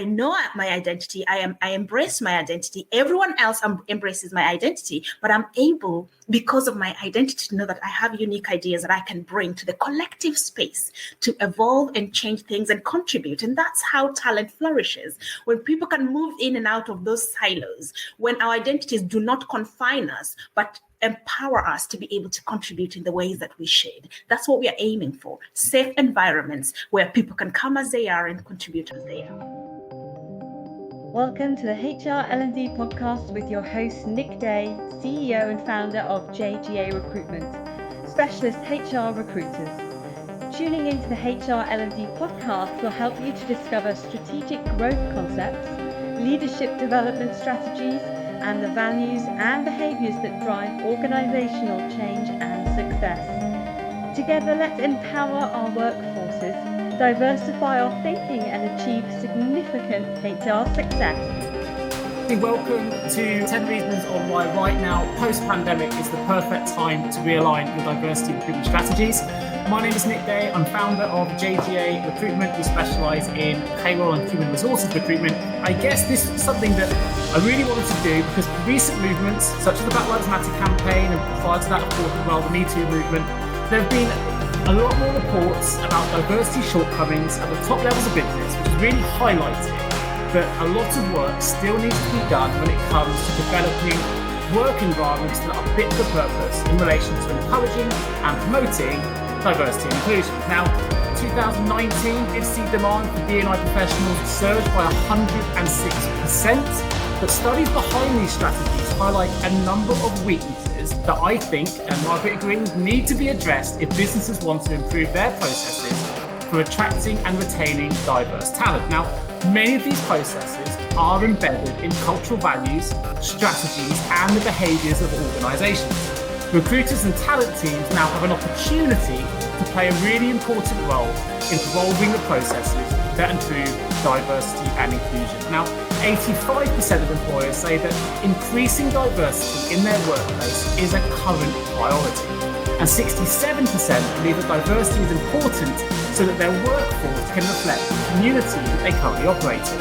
I know my identity. I embrace my identity. Everyone else embraces my identity, but I'm able, because of my identity, to know that I have unique ideas that I can bring to the collective space to evolve and change things and contribute. And that's how talent flourishes. When people can move in and out of those silos, when our identities do not confine us, but empower us to be able to contribute in the ways that we should. That's what we are aiming for. Safe environments where people can come as they are and contribute as they are. Welcome to the HR L&D Podcast with your host, Nick Day, CEO and founder of JGA Recruitment, specialist HR recruiters. Tuning into the HR L&D Podcast will help you to discover strategic growth concepts, leadership development strategies, and the values and behaviours that drive organisational change and success. Together, let's empower our workforces, diversify our thinking, and achieve significant HR success. Welcome to 10 Reasons on Why right now, post-pandemic, is the perfect time to realign your diversity recruitment strategies. My name is Nick Day. I'm founder of JGA Recruitment. We specialise in payroll and human resources recruitment. I guess this is something that I really wanted to do because recent movements, such as the Black Lives Matter campaign, and prior to that, of course, as well, the Me Too movement, there have been a lot more reports about diversity shortcomings at the top levels of business, which has really highlighted that a lot of work still needs to be done when it comes to developing work environments that are fit for purpose in relation to encouraging and promoting diversity and inclusion. Now, 2019 did see demand for D&I professionals surge by 106%, but studies behind these strategies highlight a number of weaknesses that I think, and Margaret agrees, need to be addressed if businesses want to improve their processes for attracting and retaining diverse talent. Now, many of these processes are embedded in cultural values, strategies, and the behaviours of organisations. Recruiters and talent teams now have an opportunity to play a really important role in evolving the processes that improve diversity and inclusion. Now, 85% of employers say that increasing diversity in their workplace is a current priority. And 67% believe that diversity is important so that their workforce can reflect the community that they currently operate in.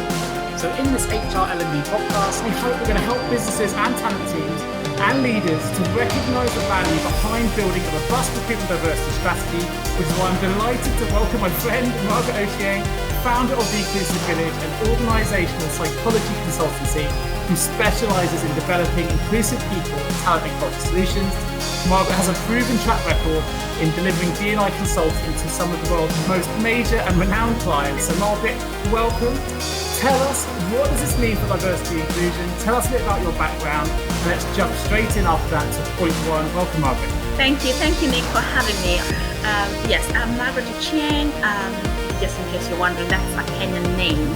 So in this HR L&D podcast, we hope we're going to help businesses and talent teams and leaders to recognise the value behind building a robust recruitment diversity strategy, which is why I'm delighted to welcome my friend Margaret Ochieng, founder of The Inclusive Village, an organisational psychology consultancy who specialises in developing inclusive people and talent and culture solutions. Margaret has a proven track record in delivering D&I consulting to some of the world's most major and renowned clients. So Margaret, welcome. Tell us, what does this mean for diversity and inclusion? Tell us a bit about your background, and let's jump straight in after that to point one. Welcome, Margaret. Thank you, Nick, for having me. Yes, I'm Margaret Ochieng. Just in case you're wondering, that's my Kenyan name.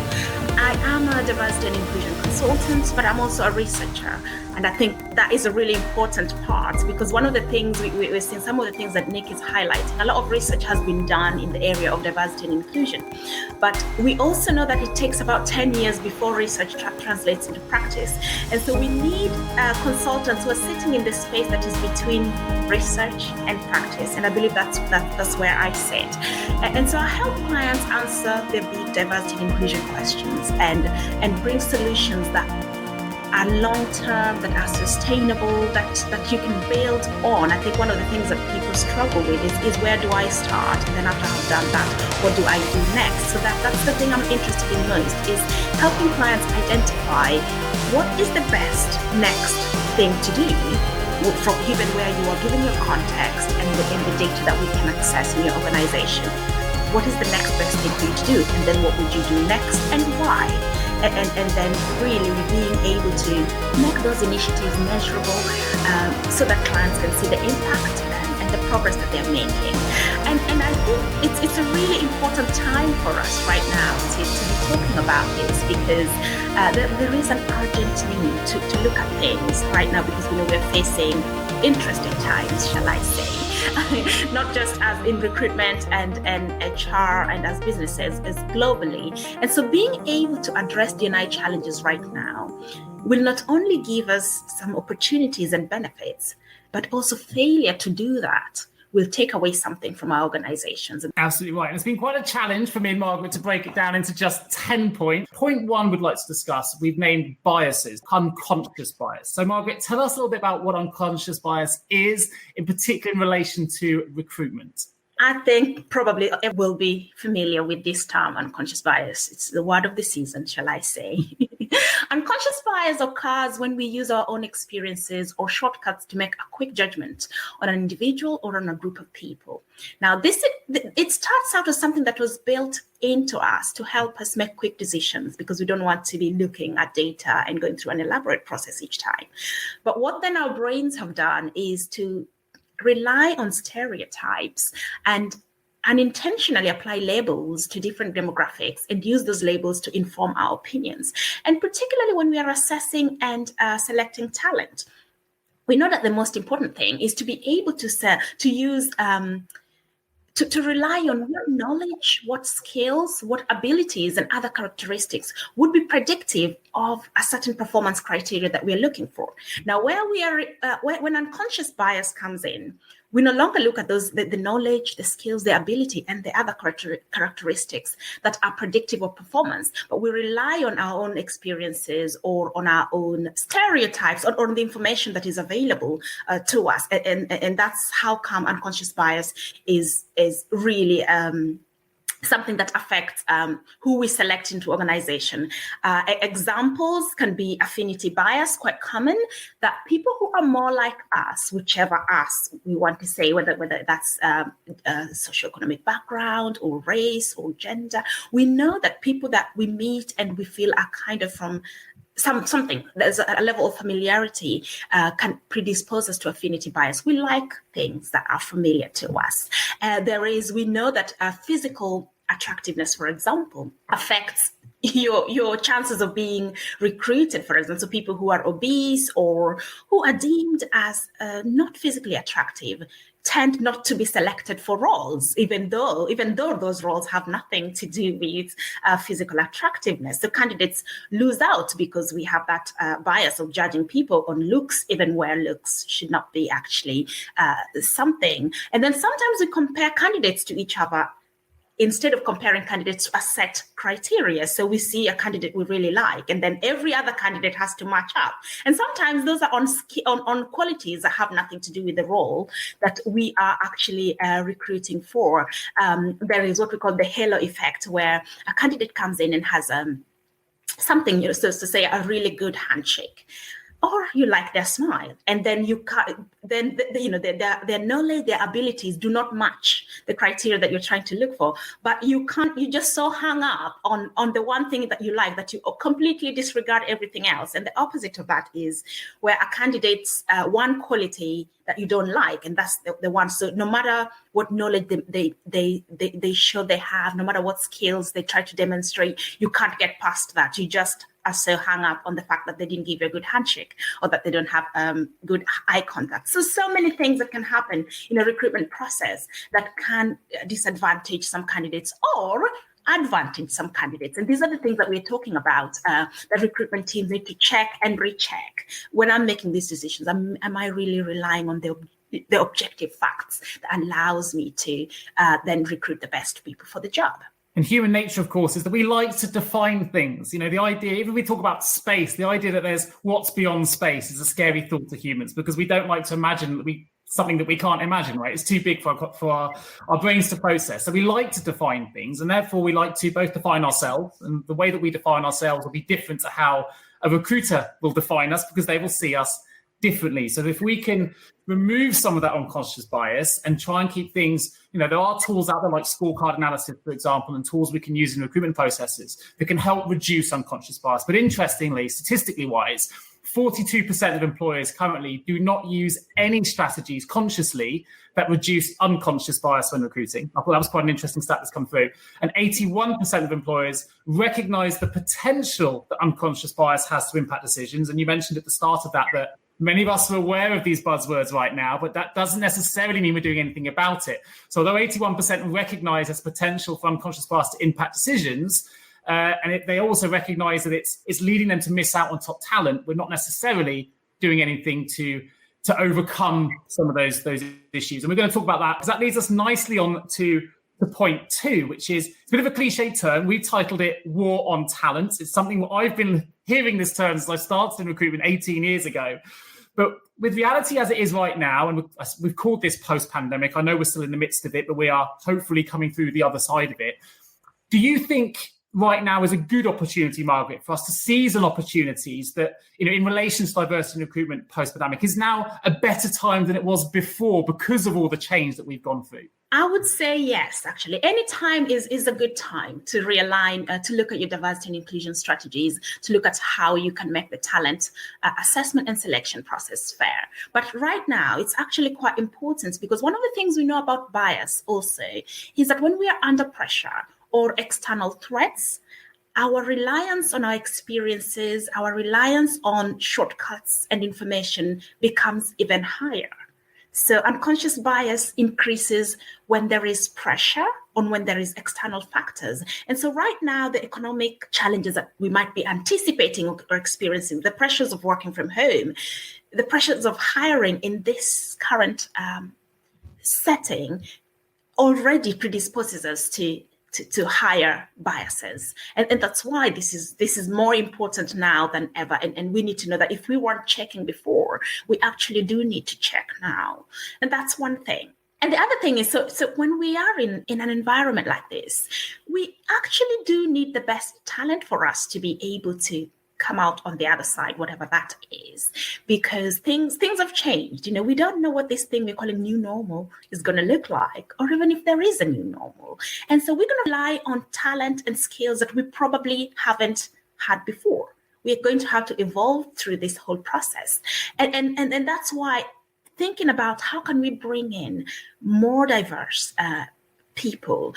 I am a diversity and inclusion consultant, but I'm also a researcher. And I think that is a really important part, because one of the things we're seeing, some of the things that Nick is highlighting, a lot of research has been done in the area of diversity and inclusion. But we also know that it takes about 10 years before research translates into practice. And so we need consultants who are sitting in the space that is between research and practice. And I believe that's where I sit. And so I help clients answer their big diversity and inclusion questions and bring solutions that are long-term, that are sustainable, that you can build on. I think one of the things that people struggle with is where do I start? And then after I've done that, what do I do next? So that's the thing I'm interested in most, is helping clients identify what is the best next thing to do from given where you are, given your context and the data that we can access in your organization. What is the next best thing for you to do? And then what would you do next and why? And then really being able to make those initiatives measurable so that clients can see the impact and the progress that they're making. And I think it's a really important time for us right now to be talking about this, because there is an urgent need to look at things right now, because we know we're facing interesting times, shall I say. Not just as in recruitment and HR and as businesses, as globally. And so being able to address D&I challenges right now will not only give us some opportunities and benefits, but also failure to do that will take away something from our organizations. Absolutely right. And it's been quite a challenge for me and Margaret to break it down into just 10 points. Point one we'd like to discuss, we've named biases, unconscious bias. So Margaret, tell us a little bit about what unconscious bias is, in particular in relation to recruitment. I think probably everyone will be familiar with this term, unconscious bias. It's the word of the season, shall I say. Unconscious bias occurs when we use our own experiences or shortcuts to make a quick judgment on an individual or on a group of people. Now, it starts out as something that was built into us to help us make quick decisions because we don't want to be looking at data and going through an elaborate process each time. But what then our brains have done is to rely on stereotypes and unintentionally apply labels to different demographics and use those labels to inform our opinions. And particularly when we are assessing and selecting talent, we know that the most important thing is to be able to use to rely on what knowledge, what skills, what abilities, and other characteristics would be predictive of a certain performance criteria that we're looking for. Now, where we are, when unconscious bias comes in, we no longer look at those the knowledge, the skills, the ability, and the other characteristics that are predictive of performance, but we rely on our own experiences or on our own stereotypes or on the information that is available to us, and that's how come unconscious bias is really something that affects who we select into organization. Examples can be affinity bias, quite common, that people who are more like us, whichever us we want to say, whether that's socioeconomic background or race or gender, we know that people that we meet and we feel are kind of from something, there's a level of familiarity can predispose us to affinity bias. We like things that are familiar to us. We know that physical attractiveness, for example, affects your chances of being recruited, for example. So people who are obese or who are deemed as not physically attractive tend not to be selected for roles, even though those roles have nothing to do with physical attractiveness. So candidates lose out because we have that bias of judging people on looks, even where looks should not be actually something. And then sometimes we compare candidates to each other instead of comparing candidates to a set criteria. So we see a candidate we really like, and then every other candidate has to match up. And sometimes those are on qualities that have nothing to do with the role that we are actually recruiting for. There is what we call the halo effect, where a candidate comes in and has something, so to say, a really good handshake, or you like their smile, and then their knowledge, their abilities do not match the criteria that you're trying to look for. But you just so hung up on the one thing that you like that you completely disregard everything else. And the opposite of that is where a candidate's one quality that you don't like, and that's the one. So no matter what knowledge they show they have, no matter what skills they try to demonstrate, you can't get past that. You just are so hung up on the fact that they didn't give you a good handshake or that they don't have good eye contact. So many things that can happen in a recruitment process that can disadvantage some candidates or advantage some candidates. And these are the things that we're talking about, that recruitment teams need to check and recheck. When I'm making these decisions, am I really relying on the objective facts that allows me to then recruit the best people for the job? And human nature, of course, is that we like to define things. You know, the idea, even we talk about space, the idea that there's what's beyond space is a scary thought to humans, because we don't like to imagine that something that we can't imagine, right? It's too big for our brains to process. So we like to define things, and therefore we like to both define ourselves, and the way that we define ourselves will be different to how a recruiter will define us, because they will see us differently. So if we can remove some of that unconscious bias and try and keep things, there are tools out there like scorecard analysis, for example, and tools we can use in recruitment processes that can help reduce unconscious bias. But interestingly, statistically wise, 42% of employers currently do not use any strategies consciously that reduce unconscious bias when recruiting. I thought that was quite an interesting stat that's come through. And 81% of employers recognize the potential that unconscious bias has to impact decisions. And you mentioned at the start of that many of us are aware of these buzzwords right now, but that doesn't necessarily mean we're doing anything about it. So although 81% recognize its potential for unconscious bias to impact decisions, they also recognize that it's leading them to miss out on top talent, we're not necessarily doing anything to to overcome some of those issues. And we're going to talk about that because that leads us nicely on to the point 2, which is it's a bit of a cliche term. We've titled it War on Talent. It's something that I've been hearing this term since I started in recruitment 18 years ago. But with reality as it is right now, and we've called this post-pandemic, I know we're still in the midst of it, but we are hopefully coming through the other side of it. Do you think right now is a good opportunity, Margaret, for us to seize on opportunities that, in relation to diversity in recruitment post-pandemic is now a better time than it was before because of all the change that we've gone through? I would say yes, actually. Any time is a good time to realign, to look at your diversity and inclusion strategies, to look at how you can make the talent assessment and selection process fair. But right now, it's actually quite important because one of the things we know about bias also is that when we are under pressure or external threats, our reliance on our experiences, our reliance on shortcuts and information becomes even higher. So unconscious bias increases when there is pressure on when there is external factors. And so right now, the economic challenges that we might be anticipating or experiencing, the pressures of working from home, the pressures of hiring in this current setting already predisposes us to higher biases. And that's why this is more important now than ever. And we need to know that if we weren't checking before, we actually do need to check now. And that's one thing. And the other thing is, so when we are in an environment like this, we actually do need the best talent for us to be able to come out on the other side, whatever that is, because things have changed. We don't know what this thing we're calling new normal is going to look like, or even if there is a new normal. And so we're going to rely on talent and skills that we probably haven't had before. We're going to have to evolve through this whole process. And that's why thinking about how can we bring in more diverse people,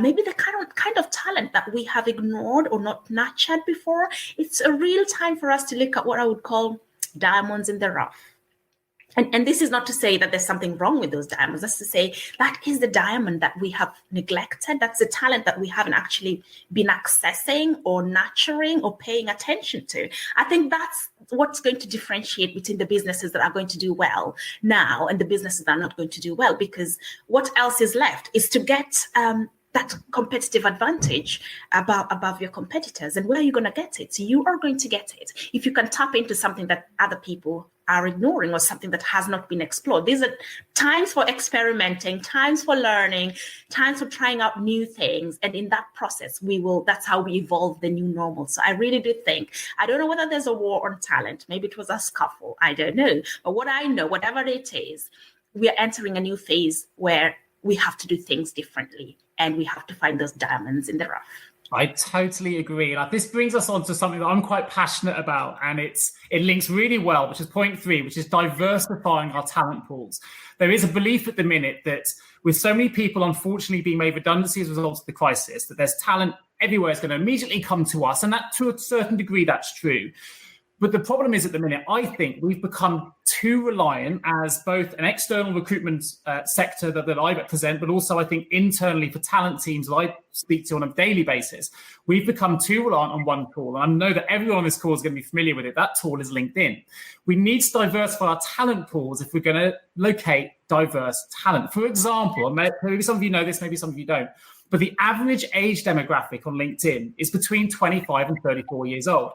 maybe the kind of talent that we have ignored or not nurtured before. It's a real time for us to look at what I would call diamonds in the rough. And this is not to say that there's something wrong with those diamonds. That's to say that is the diamond that we have neglected. That's the talent that we haven't actually been accessing or nurturing or paying attention to. I think that's what's going to differentiate between the businesses that are going to do well now and the businesses that are not going to do well, because what else is left is to get that competitive advantage above your competitors. And where are you going to get it? So you are going to get it if you can tap into something that other people are ignoring or something that has not been explored. These are times for experimenting, times for learning, times for trying out new things. And in that process, that's how we evolve the new normal. So I really do think, I don't know whether there's a war on talent. Maybe it was a scuffle. I don't know. But what I know, whatever it is, we are entering a new phase where we have to do things differently and we have to find those diamonds in the rough. I totally agree. This brings us on to something that I'm quite passionate about, and it links really well, which is point 3, which is diversifying our talent pools. There is a belief at the minute that with so many people unfortunately being made redundancy as a result of the crisis, that there's talent everywhere is going to immediately come to us, and that to a certain degree that's true. But the problem is at the minute, I think we've become too reliant as both an external recruitment sector that I represent, but also I think internally for talent teams that I speak to on a daily basis. We've become too reliant on one tool. And I know that everyone on this call is going to be familiar with it. That tool is LinkedIn. We need to diversify our talent pools if we're going to locate diverse talent. For example, maybe some of you know this, maybe some of you don't, but the average age demographic on LinkedIn is between 25 and 34 years old.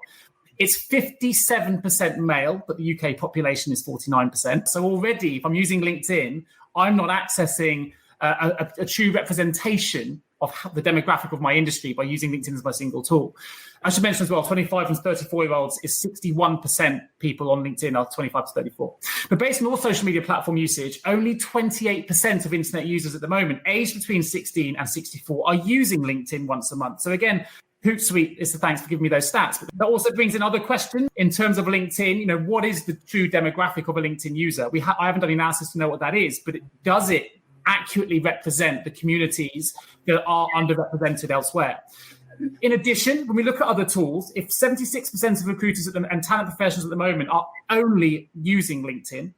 It's 57% male, but the UK population is 49%. So already, if I'm using LinkedIn, I'm not accessing a true representation of the demographic of my industry by using LinkedIn as my single tool. I should mention as well, 25 and 34-year-olds is 61% people on LinkedIn are 25 to 34. But based on all social media platform usage, only 28% of internet users at the moment, aged between 16 and 64, are using LinkedIn once a month. So again, Hootsuite is the thanks for giving me those stats. But that also brings in other questions in terms of LinkedIn. What is the true demographic of a LinkedIn user? I haven't done the analysis to know what that is, but does it accurately represent the communities that are underrepresented elsewhere? In addition, when we look at other tools, if 76% of recruiters and talent professionals at the moment are only using LinkedIn,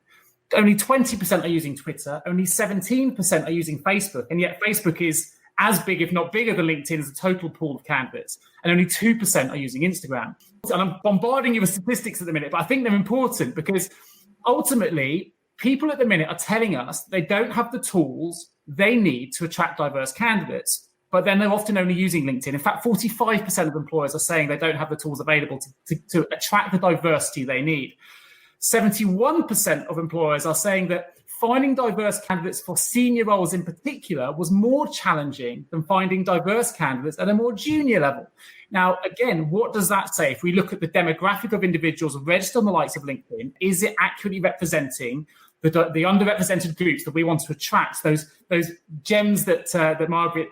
only 20% are using Twitter, only 17% are using Facebook, and yet Facebook is as big, if not bigger than LinkedIn as the total pool of candidates, and only 2% are using Instagram. And I'm bombarding you with statistics at the minute, but I think they're important because ultimately people at the minute are telling us they don't have the tools they need to attract diverse candidates, but then they're often only using LinkedIn. In fact, 45% of employers are saying they don't have the tools available to attract the diversity they need. 71% of employers are saying that finding diverse candidates for senior roles in particular was more challenging than finding diverse candidates at a more junior level. Now, again, what does that say? If we look at the demographic of individuals registered on the likes of LinkedIn, is it accurately representing the underrepresented groups that we want to attract, those gems that Margaret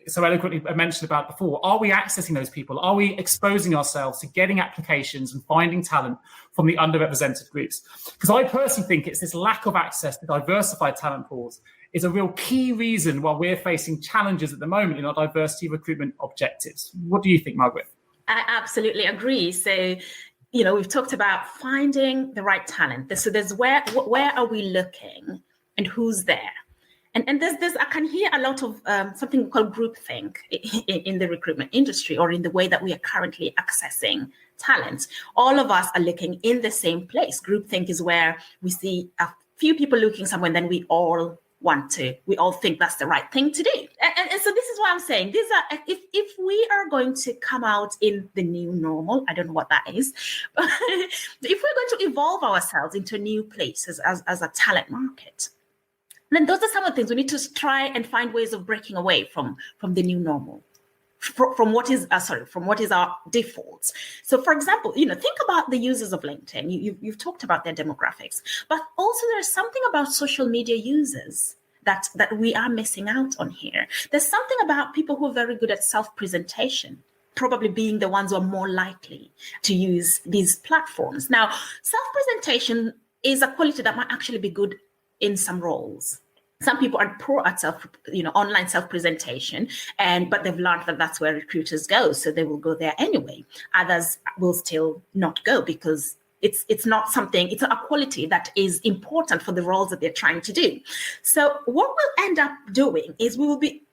so eloquently mentioned about before? Are we accessing those people? Are we exposing ourselves to getting applications and finding talent from the underrepresented groups? Because I personally think it's this lack of access to diversified talent pools is a real key reason why we're facing challenges at the moment in our diversity recruitment objectives. What do you think, Margaret? I absolutely agree. So, we've talked about finding the right talent. So there's where are we looking and who's there? And there's I can hear a lot of something called groupthink in the recruitment industry, or in the way that we are currently accessing talent. All of us are looking in the same place. Groupthink is where we see a few people looking somewhere, and then we all think that's the right thing to do. And so this is what I'm saying. These are, if we are going to come out in the new normal, I don't know what that is, but if we're going to evolve ourselves into new places as a talent market, then those are some of the things we need to try and find ways of breaking away from the new normal, from what is our defaults. So, for example, think about the users of LinkedIn. You've talked about their demographics, but also there's something about social media users that we are missing out on here. There's something about people who are very good at self-presentation, probably being the ones who are more likely to use these platforms. Now, self-presentation is a quality that might actually be good in some roles. Some people are poor at online self-presentation, but they've learned that that's where recruiters go, so they will go there anyway. Others will still not go because it's not something, it's a quality that is important for the roles that they're trying to do. So what we'll end up doing is we will be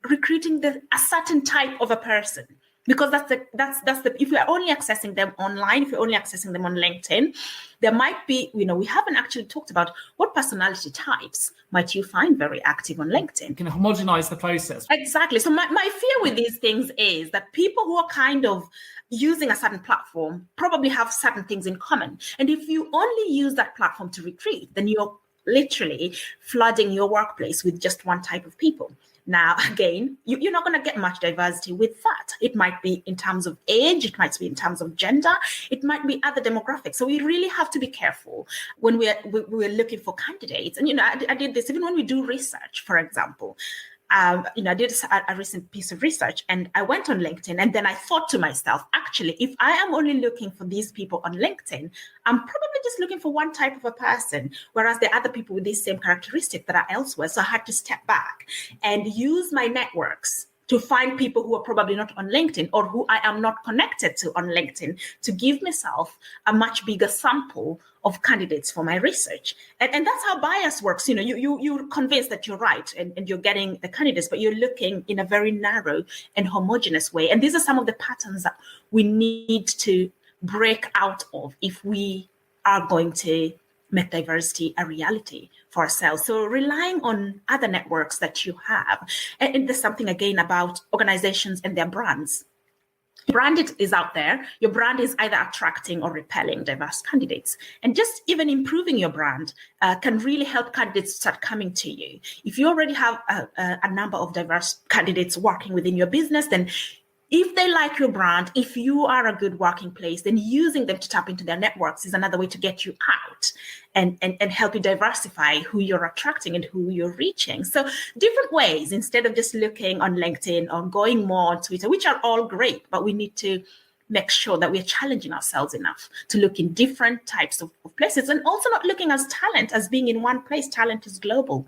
recruiting a certain type of a person, because that's the if we are only accessing them online, if you're only accessing them on LinkedIn, there might be, we haven't actually talked about what personality types might you find very active on LinkedIn. You can homogenize the process. Exactly. So my fear with these things is that people who are kind of using a certain platform probably have certain things in common. And if you only use that platform to recruit, then you're literally flooding your workplace with just one type of people. Now, again, you're not going to get much diversity with that. It might be in terms of age, it might be in terms of gender, it might be other demographics. So we really have to be careful when we're looking for candidates. And, I did this even when we do research, for example. I did a recent piece of research, and I went on LinkedIn, and then I thought to myself, actually, if I am only looking for these people on LinkedIn, I'm probably just looking for one type of a person, whereas there are other people with these same characteristics that are elsewhere. So I had to step back and use my networks to find people who are probably not on LinkedIn or who I am not connected to on LinkedIn, to give myself a much bigger sample of candidates for my research. And that's how bias works. You're convinced that you're right and you're getting the candidates, but you're looking in a very narrow and homogeneous way. And these are some of the patterns that we need to break out of if we are going to make diversity a reality for ourselves. So relying on other networks that you have. And there's something, again, about organizations and their brands. Brand is out there. Your brand is either attracting or repelling diverse candidates. And just even improving your brand can really help candidates start coming to you. If you already have a number of diverse candidates working within your business, then if they like your brand, if you are a good working place, then using them to tap into their networks is another way to get you out and help you diversify who you're attracting and who you're reaching. So different ways, instead of just looking on LinkedIn or going more on Twitter, which are all great, but we need to make sure that we're challenging ourselves enough to look in different types of places, and also not looking as talent as being in one place. Talent is global.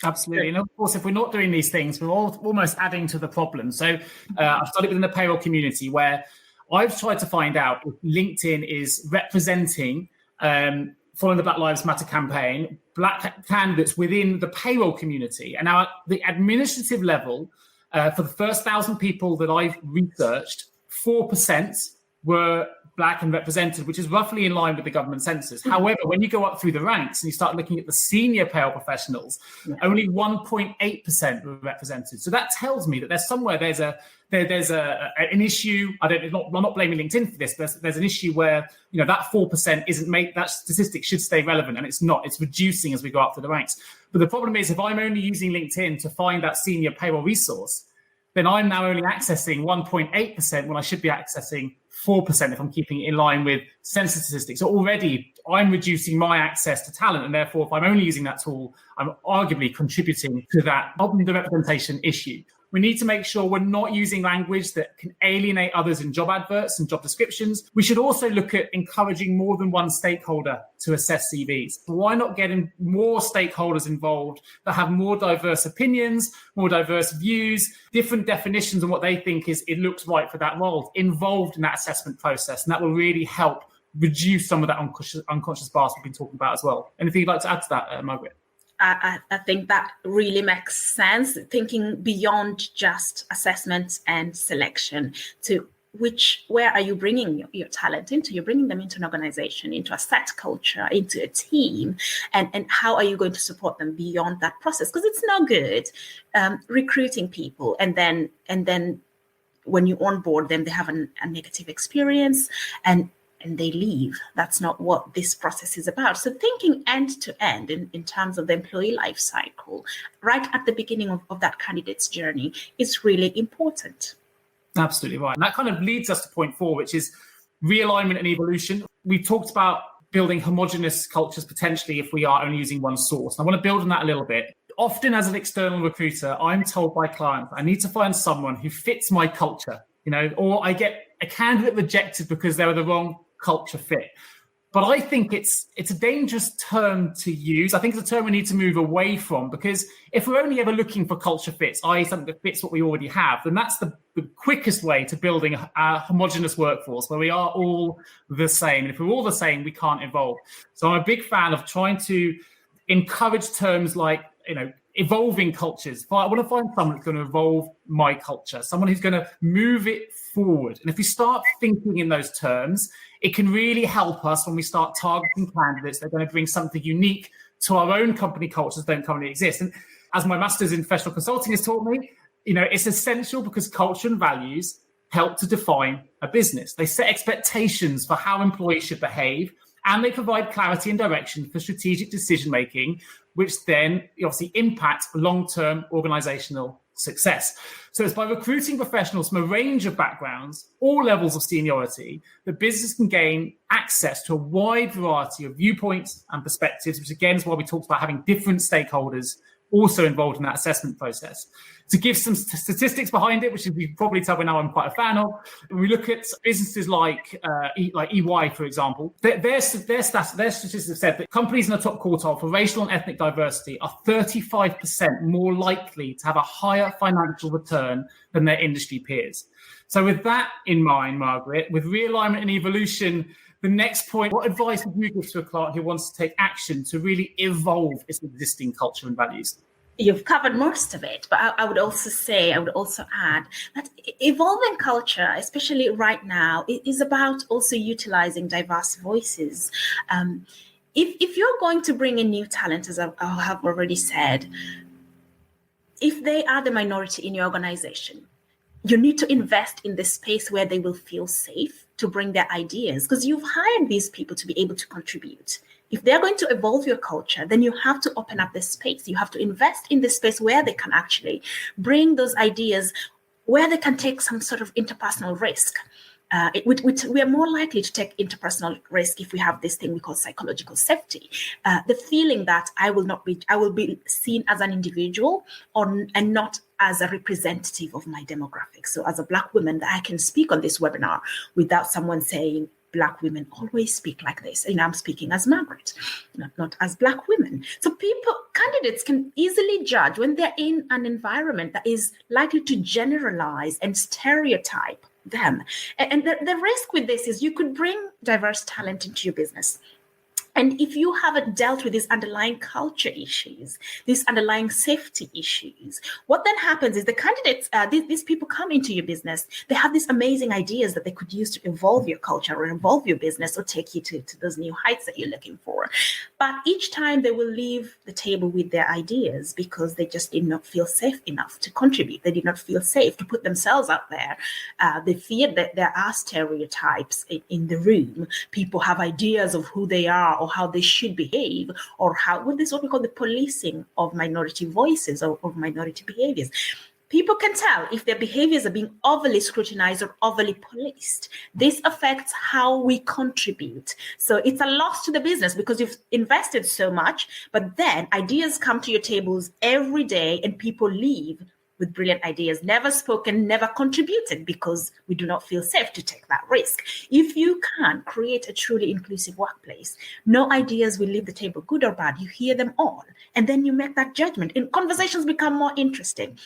Absolutely. And of course, if we're not doing these things, we're almost adding to the problem. So I've studied within the payroll community, where I've tried to find out if LinkedIn is representing, following the Black Lives Matter campaign, Black candidates within the payroll community. And now at the administrative level, for the first 1,000 people that I've researched, 4% were Black and represented, which is roughly in line with the government census. However, when you go up through the ranks and you start looking at the senior payroll professionals, only 1.8% were represented. So that tells me that there's an issue. I'm not blaming LinkedIn for this. There's an issue where that 4% that statistic should stay relevant, and it's not. It's reducing as we go up through the ranks. But the problem is, if I'm only using LinkedIn to find that senior payroll resource, then I'm now only accessing 1.8% when I should be accessing 4% if I'm keeping it in line with census statistics. So already I'm reducing my access to talent, and therefore if I'm only using that tool, I'm arguably contributing to that underrepresentation issue. We need to make sure we're not using language that can alienate others in job adverts and job descriptions. We should also look at encouraging more than one stakeholder to assess CVs. Why not getting more stakeholders involved that have more diverse opinions, more diverse views, different definitions on what they think it looks right for that role involved in that assessment process? And that will really help reduce some of that unconscious bias we've been talking about as well. Anything you'd like to add to that, Margaret? I think that really makes sense, thinking beyond just assessment and selection to where are you bringing your talent into? You're bringing them into an organization, into a set culture, into a team, and how are you going to support them beyond that process? Because it's no good recruiting people and then when you onboard them, they have a negative experience and they leave. That's not what this process is about. So thinking end to end in terms of the employee life cycle, right at the beginning of that candidate's journey, is really important. Absolutely right. And that kind of leads us to point 4, which is realignment and evolution. We talked about building homogenous cultures potentially if we are only using one source. I want to build on that a little bit. Often as an external recruiter, I'm told by clients, I need to find someone who fits my culture, or I get a candidate rejected because they were the wrong culture fit. But I think it's a dangerous term to use. I think it's a term we need to move away from, because if we're only ever looking for culture fits, i.e. something that fits what we already have, then that's the quickest way to building a homogenous workforce where we are all the same. And if we're all the same, we can't evolve. So I'm a big fan of trying to encourage terms like, evolving cultures. I want to find someone that's going to evolve my culture, someone who's going to move it forward. And if we start thinking in those terms, it can really help us when we start targeting candidates that are going to bring something unique to our own company cultures that don't currently exist. And as my master's in professional consulting has taught me, it's essential because culture and values help to define a business. They set expectations for how employees should behave, and they provide clarity and direction for strategic decision-making, which then obviously impacts long-term organizational success. So it's by recruiting professionals from a range of backgrounds, all levels of seniority, that business can gain access to a wide variety of viewpoints and perspectives, which again is why we talked about having different stakeholders also involved in that assessment process. To give some statistics behind it, which you can probably tell by now I'm quite a fan of, when we look at businesses like EY, for example, their statistics have said that companies in the top quartile for racial and ethnic diversity are 35% more likely to have a higher financial return than their industry peers. So with that in mind, Margaret, with realignment and evolution, the next point, what advice would you give to a client who wants to take action to really evolve its existing culture and values? You've covered most of it, but I would also add that evolving culture, especially right now, is about also utilizing diverse voices. If you're going to bring in new talent, as I have already said, if they are the minority in your organization, you need to invest in the space where they will feel safe to bring their ideas, because you've hired these people to be able to contribute. If they're going to evolve your culture, then you have to open up the space. You have to invest in the space where they can actually bring those ideas, where they can take some sort of interpersonal risk. We are more likely to take interpersonal risk if we have this thing we call psychological safety. The feeling that I will be seen as an individual and not as a representative of my demographic. So as a Black woman, that I can speak on this webinar without someone saying, Black women always speak like this. I'm speaking as Margaret, not as Black women. So candidates can easily judge when they're in an environment that is likely to generalize and stereotype them. And the risk with this is you could bring diverse talent into your business. And if you haven't dealt with these underlying culture issues, these underlying safety issues, what then happens is the candidates, these people come into your business, they have these amazing ideas that they could use to evolve your culture or evolve your business or take you to those new heights that you're looking for. But each time they will leave the table with their ideas because they just did not feel safe enough to contribute. They did not feel safe to put themselves out there. They feared that there are stereotypes in the room. People have ideas of who they are or how they should behave, or this is what we call the policing of minority voices or of minority behaviors. People can tell if their behaviors are being overly scrutinized or overly policed. This affects how we contribute. So it's a loss to the business because you've invested so much, but then ideas come to your tables every day and people leave with brilliant ideas, never spoken, never contributed because we do not feel safe to take that risk. If you can create a truly inclusive workplace, no ideas will leave the table, good or bad. You hear them all, and then you make that judgment, and conversations become more interesting.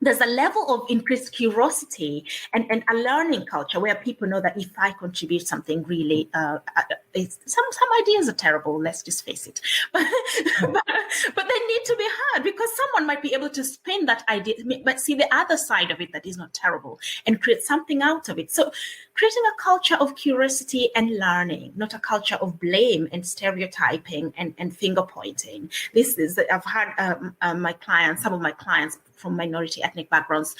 There's a level of increased curiosity and a learning culture where people know that if I contribute something really, some ideas are terrible, let's just face it. But they need to be heard because someone might be able to spin that idea, but see the other side of it that is not terrible and create something out of it. So creating a culture of curiosity and learning, not a culture of blame and stereotyping and finger pointing. This is, I've had some of my clients from minority ethnic backgrounds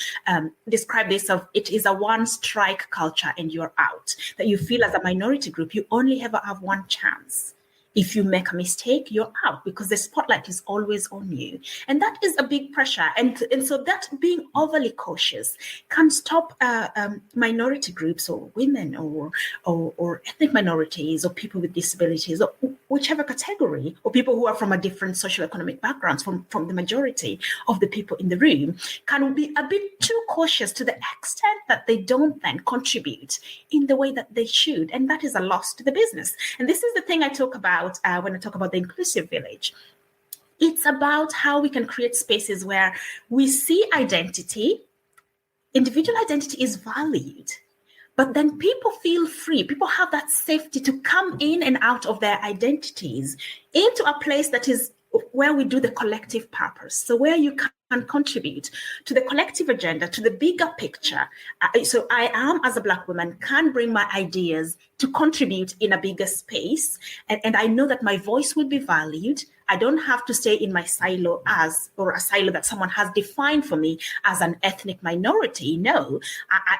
describe this of it is a one strike culture and you're out, that you feel as a minority group, you only ever have one chance. If you make a mistake, you're out because the spotlight is always on you. And that is a big pressure. And so that being overly cautious can stop minority groups or women or ethnic minorities or people with disabilities or whichever category, or people who are from a different socioeconomic backgrounds from the majority of the people in the room, can be a bit too cautious to the extent that they don't then contribute in the way that they should. And that is a loss to the business. And this is the thing I talk about when I talk about the inclusive village. It's about how we can create spaces where we see identity, individual identity is valued, but then people feel free. People have that safety to come in and out of their identities into a place that is where we do the collective purpose. So where you can contribute to the collective agenda, to the bigger picture. So I am, as a Black woman, can bring my ideas to contribute in a bigger space. And I know that my voice will be valued. I don't have to stay in my silo a silo that someone has defined for me as an ethnic minority. No,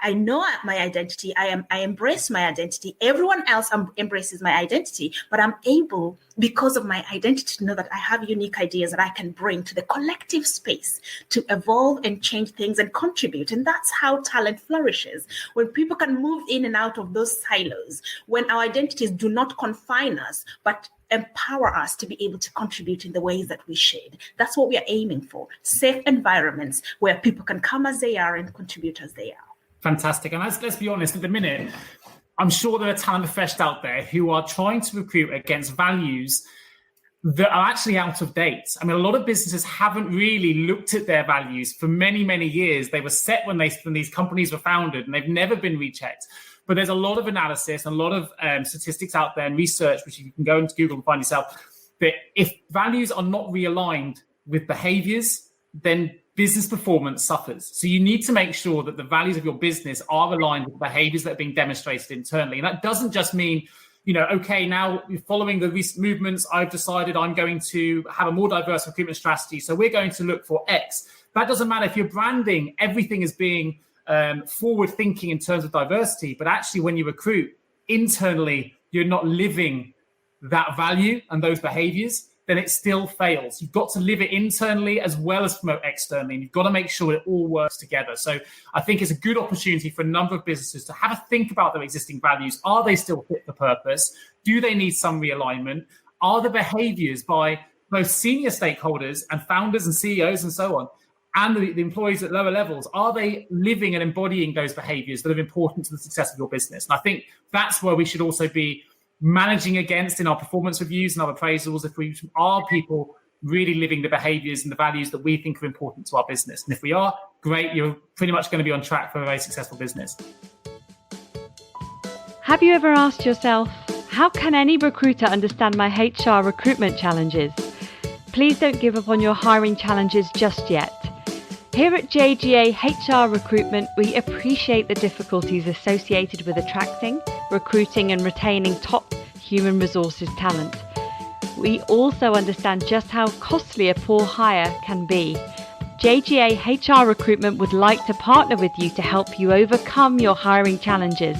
I know my identity. I embrace my identity. Everyone else embraces my identity, but I'm able, because of my identity, to know that I have unique ideas that I can bring to the collective space to evolve and change things and contribute. And that's how talent flourishes. When people can move in and out of those silos, when our identities do not confine us, but empower us to be able to contribute in the ways that we should. That's what we are aiming for. Safe environments where people can come as they are and contribute as they are. Fantastic. And let's be honest, at the minute, I'm sure there are talent professionals out there who are trying to recruit against values that are actually out of date. I mean, a lot of businesses haven't really looked at their values for many, many years. They were set when these companies were founded, and they've never been rechecked. But there's a lot of analysis and a lot of statistics out there and research, which you can go into Google and find yourself, that if values are not realigned with behaviors, then business performance suffers. So you need to make sure that the values of your business are aligned with behaviors that are being demonstrated internally. And that doesn't just mean, okay, now following the recent movements, I've decided I'm going to have a more diverse recruitment strategy. So we're going to look for X. That doesn't matter if you're branding everything as being forward thinking in terms of diversity, but actually when you recruit internally, you're not living that value and those behaviors, then it still fails. You've got to live it internally as well as promote externally. And you've got to make sure it all works together. So I think it's a good opportunity for a number of businesses to have a think about their existing values. Are they still fit for purpose? Do they need some realignment? Are the behaviors by both senior stakeholders and founders and CEOs and so on, and the employees at lower levels, are they living and embodying those behaviors that are important to the success of your business? And I think that's where we should also be managing against in our performance reviews and our appraisals. If we are people really living the behaviors and the values that we think are important to our business. And if we are, great, you're pretty much going to be on track for a very successful business. Have you ever asked yourself, How can any recruiter understand my HR recruitment challenges? Please don't give up on your hiring challenges just yet. Here at JGA HR Recruitment, we appreciate the difficulties associated with attracting, recruiting and retaining top human resources talent. We also understand just how costly a poor hire can be. JGA HR Recruitment would like to partner with you to help you overcome your hiring challenges.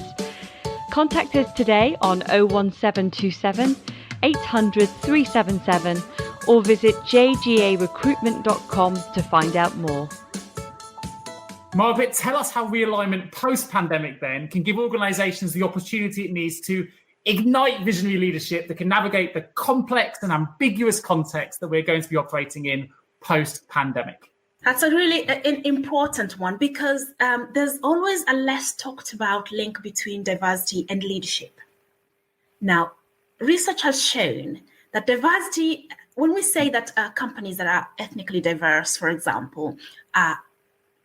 Contact us today on 01727 800 377 or visit jgarecruitment.com to find out more. Margaret, tell us how realignment post-pandemic then can give organisations the opportunity it needs to ignite visionary leadership that can navigate the complex and ambiguous context that we're going to be operating in post-pandemic. That's a really important one because there's always a less talked about link between diversity and leadership. Now, research has shown that diversity, when we say that companies that are ethnically diverse, for example, are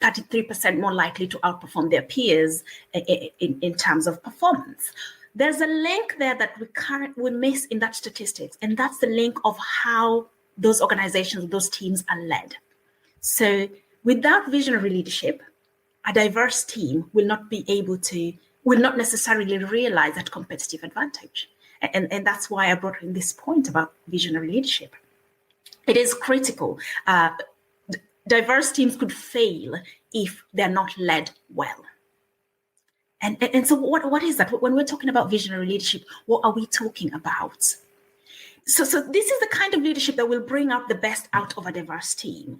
33% more likely to outperform their peers in terms of performance. There's a link there that we miss in that statistics, and that's the link of how those organizations, those teams are led. So without visionary leadership, a diverse team will not necessarily realize that competitive advantage. And that's why I brought in this point about visionary leadership. It is critical. Diverse teams could fail if they're not led well. And so what is that? When we're talking about visionary leadership, what are we talking about? So this is the kind of leadership that will bring out the best out of a diverse team.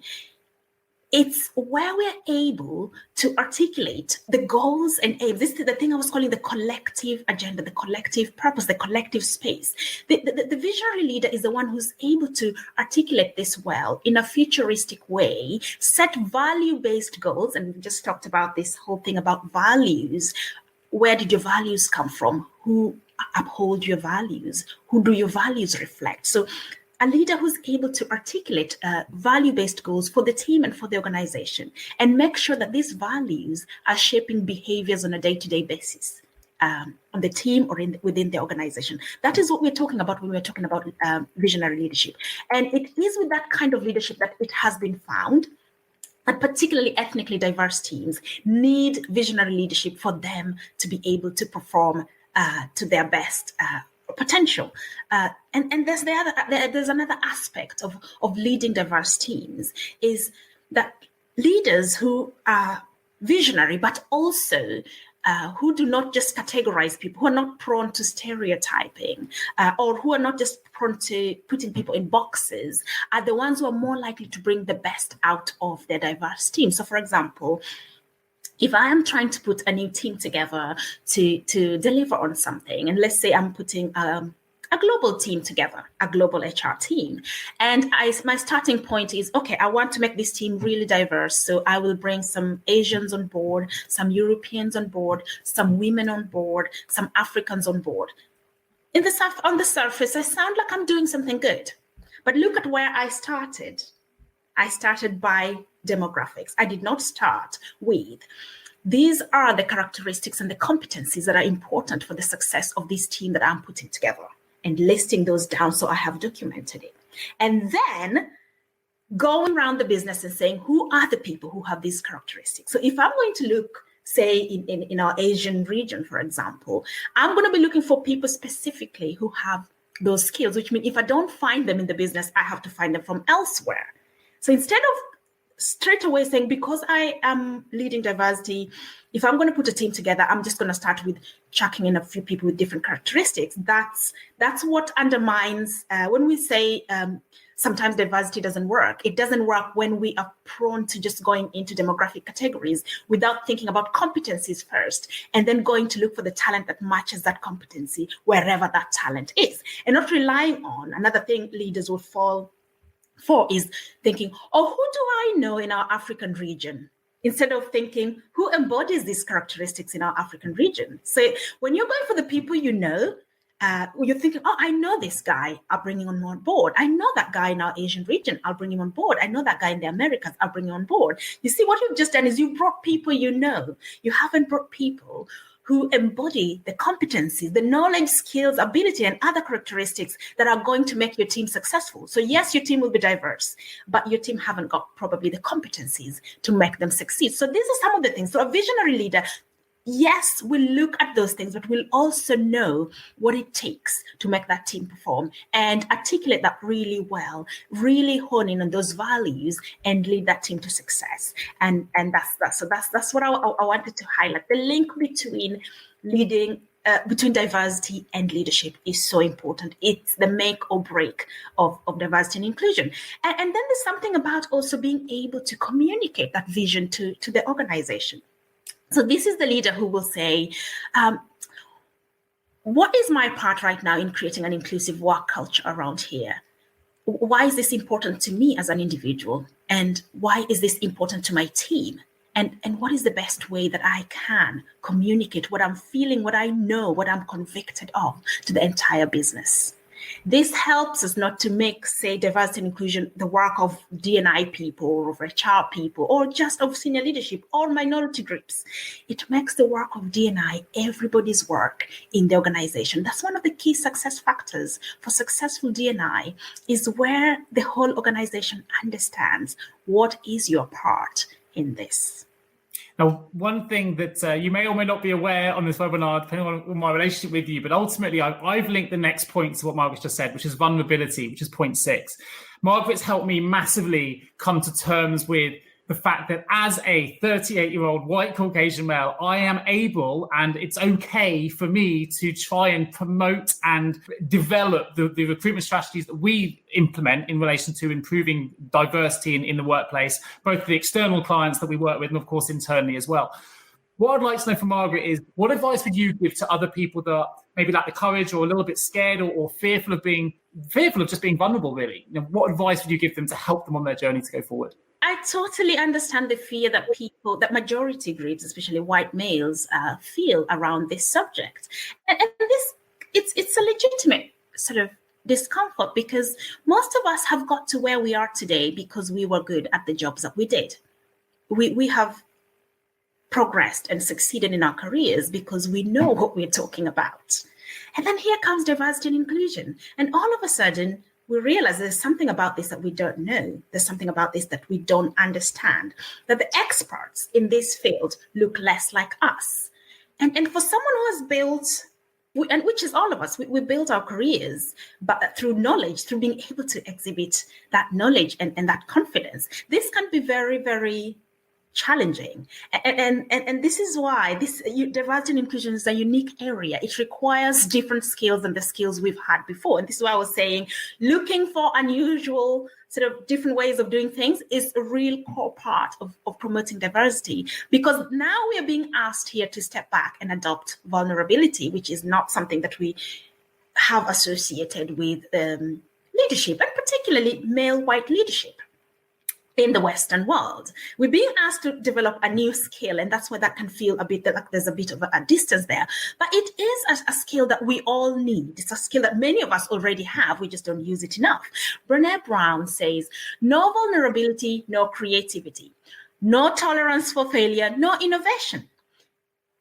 It's where we're able to articulate the goals and aims. This is the thing I was calling the collective agenda, the collective purpose, the collective space. The visionary leader is the one who's able to articulate this well in a futuristic way, set value-based goals. And we just talked about this whole thing about values. Where did your values come from? Who uphold your values? Who do your values reflect? So a leader who's able to articulate value-based goals for the team and for the organization and make sure that these values are shaping behaviors on a day-to-day basis on the team or within the organization. That is what we're talking about when we're talking about visionary leadership. And it is with that kind of leadership that it has been found that particularly ethnically diverse teams need visionary leadership for them to be able to perform to their best potential. And there's another aspect of leading diverse teams is that leaders who are visionary, but also who do not just categorize people, who are not prone to stereotyping, or who are not just prone to putting people in boxes, are the ones who are more likely to bring the best out of their diverse team. So, for example, if I am trying to put a new team together to deliver on something, and let's say I'm putting a global team together, a global HR team, and my starting point is, okay, I want to make this team really diverse, so I will bring some Asians on board, some Europeans on board, some women on board, some Africans on board. On the surface, I sound like I'm doing something good, but look at where I started. I started by demographics. I did not start with, these are the characteristics and the competencies that are important for the success of this team that I'm putting together, and listing those down so I have documented it. And then going around the business and saying, who are the people who have these characteristics? So if I'm going to look, say, in our Asian region, for example, I'm going to be looking for people specifically who have those skills, which means if I don't find them in the business, I have to find them from elsewhere. So instead of straight away saying, because I am leading diversity, if I'm going to put a team together, I'm just going to start with chucking in a few people with different characteristics. That's what undermines when we say sometimes diversity doesn't work. It doesn't work when we are prone to just going into demographic categories without thinking about competencies first, and then going to look for the talent that matches that competency wherever that talent is, and not relying on another thing leaders will fall for is thinking, oh, who do I know in our African region? Instead of thinking, who embodies these characteristics in our African region? So when you're going for the people you know, you're thinking, oh, I know this guy, I'll bring him on board. I know that guy in our Asian region, I'll bring him on board. I know that guy in the Americas, I'll bring him on board. You see, what you've just done is you brought people you know. You haven't brought people who embody the competencies, the knowledge, skills, ability, and other characteristics that are going to make your team successful. So yes, your team will be diverse, but your team haven't got probably the competencies to make them succeed. So these are some of the things. So a visionary leader, yes, we'll look at those things, but we'll also know what it takes to make that team perform and articulate that really well, really hone in on those values and lead that team to success. And that's what I wanted to highlight. The link between leading, between diversity and leadership is so important. It's the make or break of diversity and inclusion. And then there's something about also being able to communicate that vision to the organization. So this is the leader who will say, what is my part right now in creating an inclusive work culture around here? Why is this important to me as an individual? And why is this important to my team? And what is the best way that I can communicate what I'm feeling, what I know, what I'm convicted of to the entire business? This helps us not to make, say, diversity and inclusion the work of D&I people or of HR people or just of senior leadership or minority groups. It makes the work of D&I everybody's work in the organization. That's one of the key success factors for successful D&I, is where the whole organization understands what is your part in this. Now, one thing that you may or may not be aware on this webinar, depending on my relationship with you, but ultimately I've linked the next point to what Margaret just said, which is vulnerability, which is point 6. Margaret's helped me massively come to terms with the fact that as a 38-year-old white Caucasian male, I am able, and it's okay for me to try and promote and develop the recruitment strategies that we implement in relation to improving diversity in the workplace, both the external clients that we work with and, of course, internally as well. What I'd like to know from Margaret is, what advice would you give to other people that maybe lack the courage or a little bit scared or fearful of just being vulnerable, really? You know, what advice would you give them to help them on their journey to go forward? I totally understand the fear that majority groups, especially white males, feel around this subject. And it's a legitimate sort of discomfort, because most of us have got to where we are today because we were good at the jobs that we did. We have progressed and succeeded in our careers because we know what we're talking about. And then here comes diversity and inclusion. And all of a sudden, we realize there's something about this that we don't know. There's something about this that we don't understand, that the experts in this field look less like us. And for someone who has built, and which is all of us, we built our careers, but through knowledge, through being able to exhibit that knowledge and that confidence, this can be very, very challenging. And this is why diversity and inclusion is a unique area. It requires different skills than the skills we've had before. And this is why I was saying, looking for unusual sort of different ways of doing things is a real core part of promoting diversity, because now we are being asked here to step back and adopt vulnerability, which is not something that we have associated with leadership, and particularly male white leadership. In the Western world, we're being asked to develop a new skill, and that's why that can feel a bit like there's a bit of a distance there. But it is a skill that we all need. It's a skill that many of us already have. We just don't use it enough. Brené Brown says, no vulnerability, no creativity, no tolerance for failure, no innovation.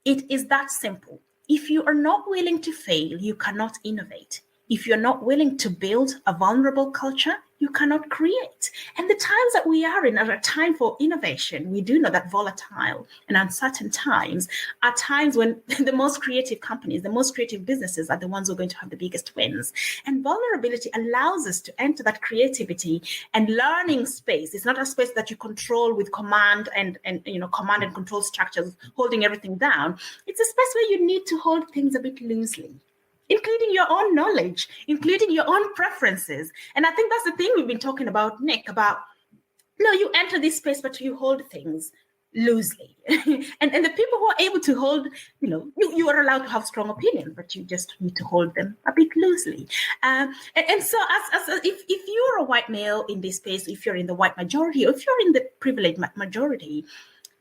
It is that simple. If you are not willing to fail, you cannot innovate. If you're not willing to build a vulnerable culture, you cannot create. And the times that we are in are a time for innovation. We do know that volatile and uncertain times are times when the most creative companies, the most creative businesses are the ones who are going to have the biggest wins. And vulnerability allows us to enter that creativity and learning space. It's not a space that you control with command and command and control structures, holding everything down. It's a space where you need to hold things a bit loosely, including your own knowledge, including your own preferences. And I think that's the thing we've been talking about, Nick, about, you enter this space, but you hold things loosely. and the people who are able to hold, you are allowed to have strong opinions, but you just need to hold them a bit loosely. And so if you're a white male in this space, if you're in the white majority, or if you're in the privileged majority,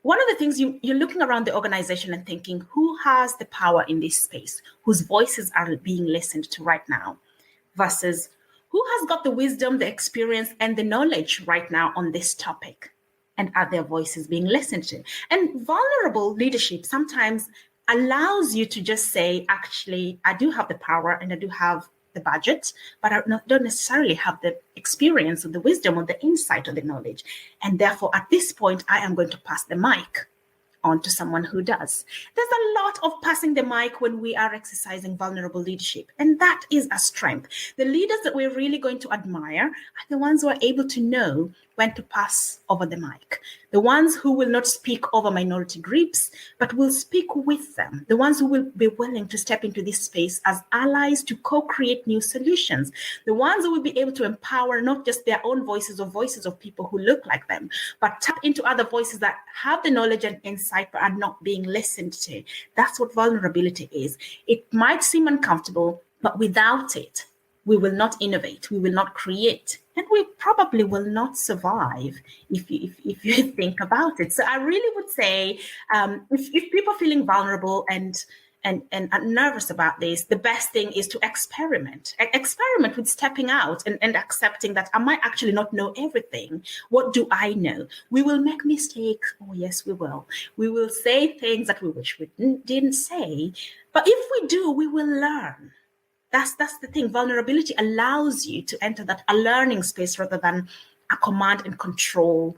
one of the things you're looking around the organization and thinking, who has the power in this space, whose voices are being listened to right now, versus who has got the wisdom, the experience, and the knowledge right now on this topic, and are their voices being listened to? And vulnerable leadership sometimes allows you to just say, actually, I do have the power and I do have the budget, but I don't necessarily have the experience or the wisdom or the insight or the knowledge. And therefore, at this point, I am going to pass the mic on to someone who does. There's a lot of passing the mic when we are exercising vulnerable leadership, and that is a strength. The leaders that we're really going to admire are the ones who are able to know when to pass over the mic, the ones who will not speak over minority groups, but will speak with them, the ones who will be willing to step into this space as allies to co-create new solutions, the ones who will be able to empower not just their own voices or voices of people who look like them, but tap into other voices that have the knowledge and insight but are not being listened to. That's what vulnerability is. It might seem uncomfortable, but without it, we will not innovate, we will not create, and we probably will not survive if you think about it. So I really would say if people are feeling vulnerable and are nervous about this, the best thing is to experiment. Experiment with stepping out and accepting that I might actually not know everything. What do I know? We will make mistakes. Oh, yes, we will. We will say things that we wish we didn't say. But if we do, we will learn. That's the thing. Vulnerability allows you to enter that a learning space rather than a command and control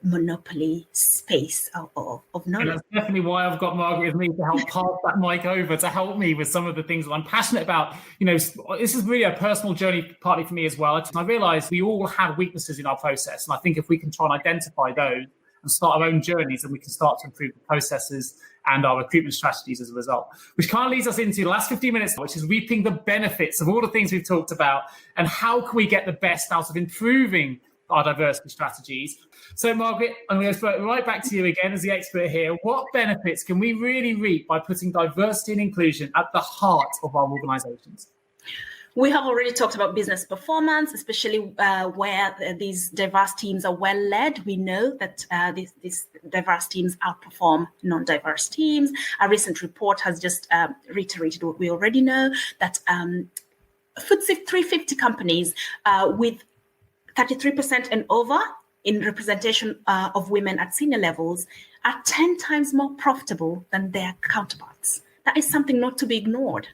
monopoly space of knowledge. And that's definitely why I've got Margaret with me to help pass that mic over to help me with some of the things that I'm passionate about. You know, this is really a personal journey, partly for me as well. I realize we all have weaknesses in our process. And I think if we can try and identify those and start our own journeys, then we can start to improve the processes and our recruitment strategies as a result, which kind of leads us into the last 15 minutes, which is reaping the benefits of all the things we've talked about and how can we get the best out of improving our diversity strategies. So, Margaret, I'm going to throw it right back to you again as the expert here. What benefits can we really reap by putting diversity and inclusion at the heart of our organizations? We have already talked about business performance, especially where these diverse teams are well led. We know that these diverse teams outperform non-diverse teams. A recent report has just reiterated what we already know, that FTSE 350 companies with 33% and over in representation of women at senior levels are 10 times more profitable than their counterparts. That is something not to be ignored.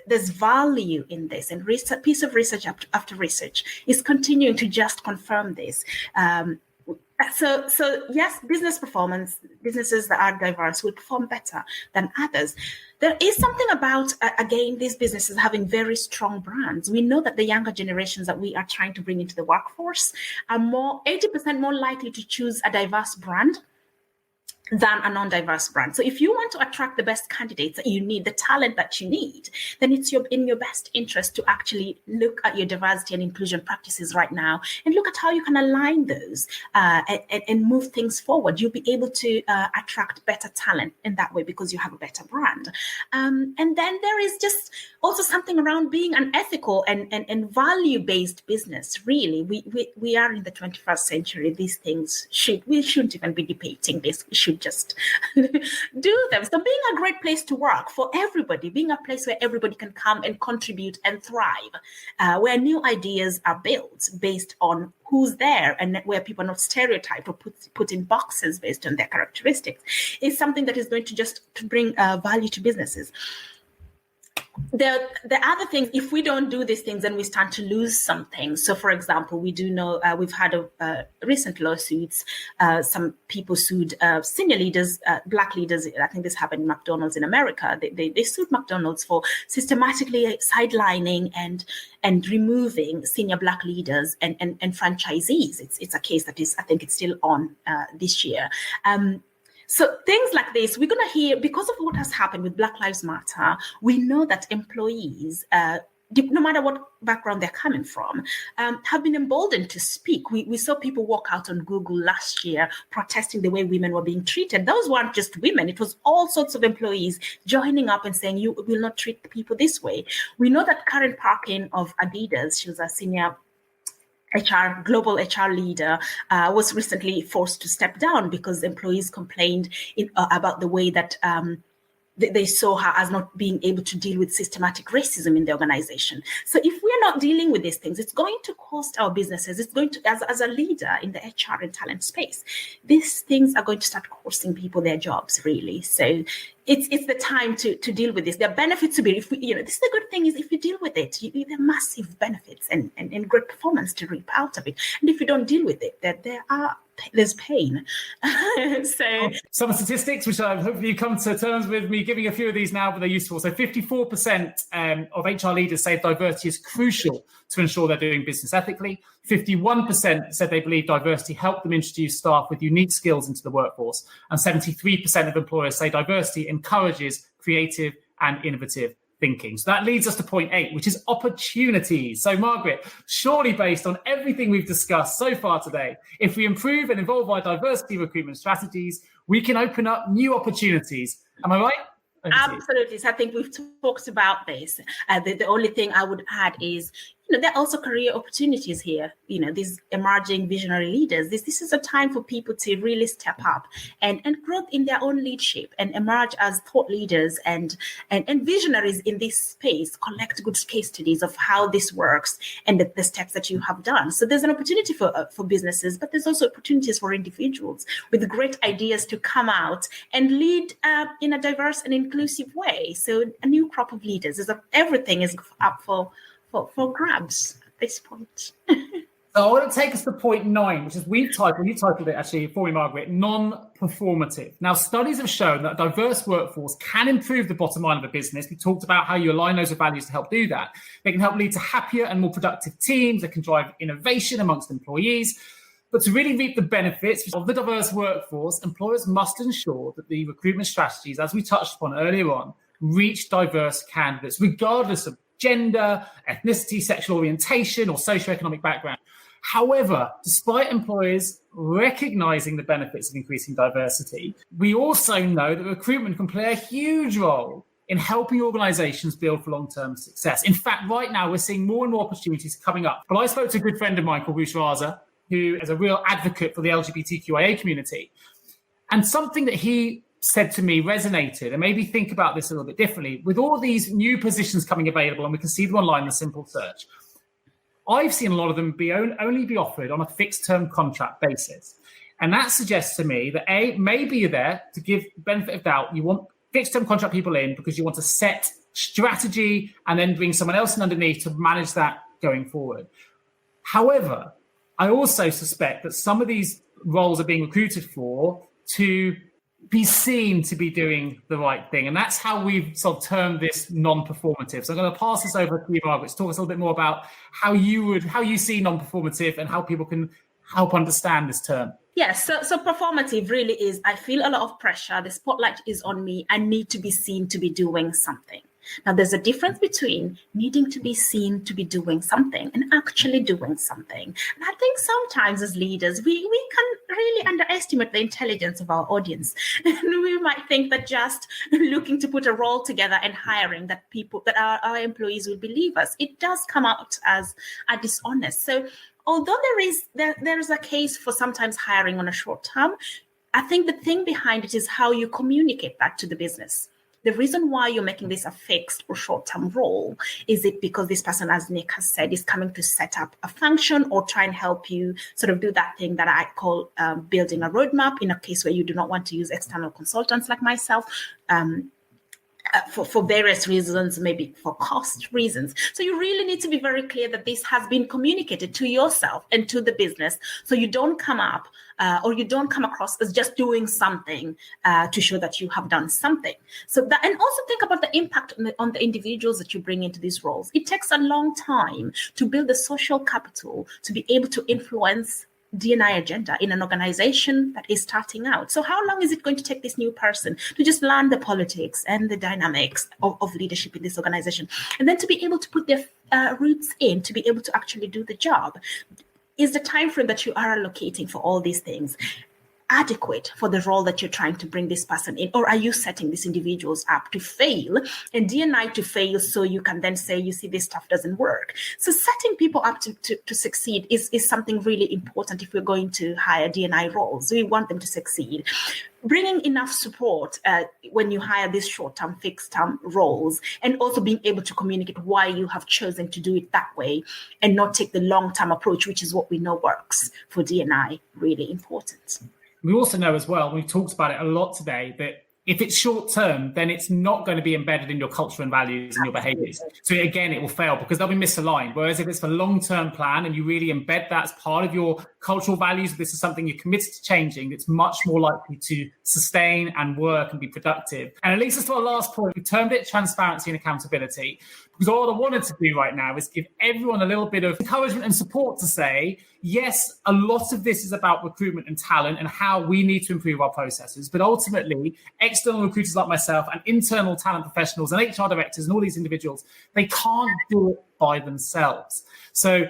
There's value in this, and piece of research after research is continuing to just confirm this. So yes, business performance, businesses that are diverse will perform better than others. There is something about, again, these businesses having very strong brands. We know that the younger generations that we are trying to bring into the workforce are 80% more likely to choose a diverse brand than a non-diverse brand. So if you want to attract the best candidates that you need, the talent that you need, then it's in your best interest to actually look at your diversity and inclusion practices right now and look at how you can align those and move things forward. You'll be able to attract better talent in that way because you have a better brand. And then there is just also something around being an ethical and value-based business. Really, we are in the 21st century. These things we shouldn't even be debating this. We should just do them. So being a great place to work for everybody, being a place where everybody can come and contribute and thrive, where new ideas are built based on who's there and where people are not stereotyped or put in boxes based on their characteristics, is something that is going to bring value to businesses. The other thing, if we don't do these things, then we start to lose something. So, for example, we do know we've had recent lawsuits. Some people sued senior leaders, Black leaders. I think this happened in McDonald's in America. They sued McDonald's for systematically sidelining and removing senior Black leaders and franchisees. It's a case that is, I think, it's still on this year. So things like this, we're going to hear, because of what has happened with Black Lives Matter, we know that employees, no matter what background they're coming from, have been emboldened to speak. We saw people walk out on Google last year protesting the way women were being treated. Those weren't just women. It was all sorts of employees joining up and saying, you will not treat people this way. We know that Karen Parkin of Adidas, she was a senior global HR leader, was recently forced to step down because employees complained about the way that they saw her as not being able to deal with systematic racism in the organization. So if we're not dealing with these things, it's going to cost our businesses. It's going to, as a leader in the HR and talent space, these things are going to start costing people their jobs, really. So it's the time to deal with this. There are benefits to be, this is the good thing is if you deal with it, there are massive benefits and great performance to reap out of it. And if you don't deal with it, there's pain. So some statistics, which I hopefully you come to terms with me giving a few of these now, but they're useful. So 54% of HR leaders say diversity is crucial to ensure they're doing business ethically. 51% said they believe diversity helped them introduce staff with unique skills into the workforce. And 73% of employers say diversity encourages creative and innovative thinking. So that leads us to point 8, which is opportunities. So Margaret, surely based on everything we've discussed so far today, if we improve and evolve our diversity recruitment strategies, we can open up new opportunities. Am I right? Absolutely. So I think we've talked about this. The only thing I would add is, there are also career opportunities here. These emerging visionary leaders. This is a time for people to really step up and growth in their own leadership and emerge as thought leaders and visionaries in this space. Collect good case studies of how this works and the steps that you have done. So there's an opportunity for businesses, but there's also opportunities for individuals with great ideas to come out and lead in a diverse and inclusive way. So a new crop of leaders everything is up for grabs at this point. So I want to take us to point 9, which is you titled it actually for me, Margaret, non-performative. Now, studies have shown that a diverse workforce can improve the bottom line of a business. We talked about how you align those with values to help do that. They can help lead to happier and more productive teams. They can drive innovation amongst employees. But to really reap the benefits of the diverse workforce, employers must ensure that the recruitment strategies, as we touched upon earlier on, reach diverse candidates, regardless of gender, ethnicity, sexual orientation, or socioeconomic background. However, despite employers recognizing the benefits of increasing diversity, we also know that recruitment can play a huge role in helping organizations build for long-term success. In fact, right now, we're seeing more and more opportunities coming up. But I spoke to a good friend of mine called Raza, who is a real advocate for the LGBTQIA community. And something that he said to me resonated, and maybe think about this a little bit differently. With all these new positions coming available, and we can see them online in a simple search, I've seen a lot of them only be offered on a fixed-term contract basis. And that suggests to me that maybe you're there to give benefit of doubt. You want fixed-term contract people in because you want to set strategy and then bring someone else in underneath to manage that going forward. However, I also suspect that some of these roles are being recruited for to be seen to be doing the right thing. And that's how we've sort of termed this non-performative. So I'm going to pass this over to you, Margaret, to talk us a little bit more about how you see non-performative and how people can help understand this term. Yes, so performative really is, I feel a lot of pressure. The spotlight is on me. I need to be seen to be doing something. Now, there's a difference between needing to be seen to be doing something and actually doing something. And I think sometimes as leaders, we can really underestimate the intelligence of our audience. And we might think that just looking to put a role together and hiring that our employees will believe us, it does come out as a dishonest. So although there is a case for sometimes hiring on a short term, I think the thing behind it is how you communicate that to the business. The reason why you're making this a fixed or short-term role is it because this person, as Nick has said, is coming to set up a function or try and help you sort of do that thing that I call building a roadmap in a case where you do not want to use external consultants like myself. For various reasons, maybe for cost reasons. So you really need to be very clear that this has been communicated to yourself and to the business, so you don't come up or you don't come across as just doing something to show that you have done something. So that, and also think about the impact on the individuals that you bring into these roles. It takes a long time to build the social capital to be able to influence D&I agenda in an organization that is starting out. So how long is it going to take this new person to just learn the politics and the dynamics of leadership in this organization, and then to be able to put their roots in, to be able to actually do the job? Is the time frame that you are allocating for all these things adequate for the role that you're trying to bring this person in? Or are you setting these individuals up to fail and D&I to fail, so you can then say, you see, this stuff doesn't work? So setting people up to succeed is something really important if we're going to hire D&I roles. We want them to succeed. bringing enough support when you hire these short-term, fixed-term roles, and also being able to communicate why you have chosen to do it that way and not take the long-term approach, which is what we know works for D&I, really important. We also know as well, we've talked about it a lot today, that if it's short term, then it's not going to be embedded in your culture and values and your behaviors. So again, it will fail because they'll be misaligned. Whereas if it's a long-term plan and you really embed that as part of your cultural values, this is something you're committed to changing, it's much more likely to sustain and work and be productive. And it leads us to our last point. We termed it transparency and accountability. Because all I wanted to do right now is give everyone a little bit of encouragement and support to say, yes, a lot of this is about recruitment and talent and how we need to improve our processes. But ultimately, external recruiters like myself and internal talent professionals and HR directors and all these individuals, they can't do it by themselves. So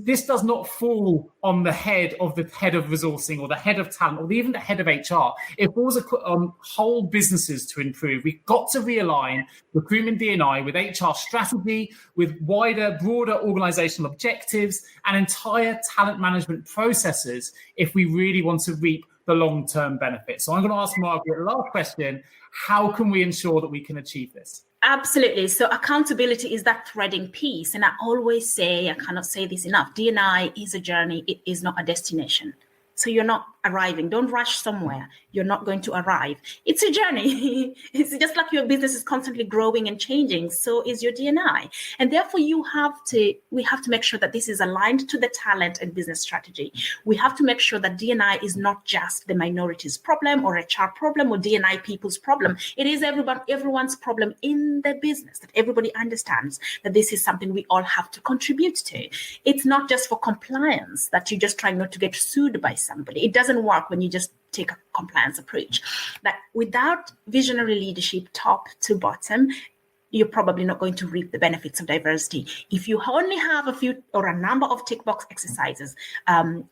this does not fall on the head of resourcing or the head of talent or even the head of HR. It falls on whole businesses to improve. We've got to realign recruitment D&I with HR strategy, with wider, broader organizational objectives and entire talent management processes if we really want to reap the long-term benefits. So I'm going to ask Margaret the last question. How can we ensure that we can achieve this? Absolutely. So accountability is that threading piece. And I always say, I cannot say this enough, D&I is a journey. It is not a destination. So you're not arriving. Don't rush somewhere. You're not going to arrive. It's a journey. It's just like your business is constantly growing and changing. So is your D&I. And therefore, we have to make sure that this is aligned to the talent and business strategy. We have to make sure that D&I is not just the minorities problem or HR problem or D&I people's problem. It is everyone's problem in the business, that everybody understands that this is something we all have to contribute to. It's not just for compliance that you're just trying not to get sued by somebody. It doesn't work when you just take a compliance approach. That without visionary leadership, top to bottom, you're probably not going to reap the benefits of diversity. If you only have a few or a number of tick box exercises,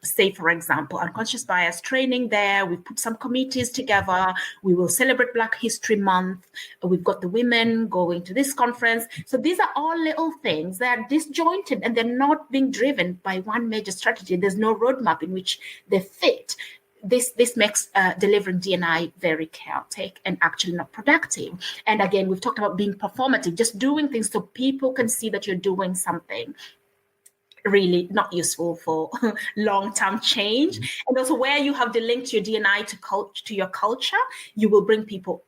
say, for example, unconscious bias training there, we've put some committees together, we will celebrate Black History Month, we've got the women going to this conference. So these are all little things that are disjointed and they're not being driven by one major strategy. There's no roadmap in which they fit. This makes delivering D&I very chaotic and actually not productive. And again, we've talked about being performative, just doing things so people can see that you're doing something. Really not useful for long-term change. And also where you have the link to your D&I to your culture, you will bring people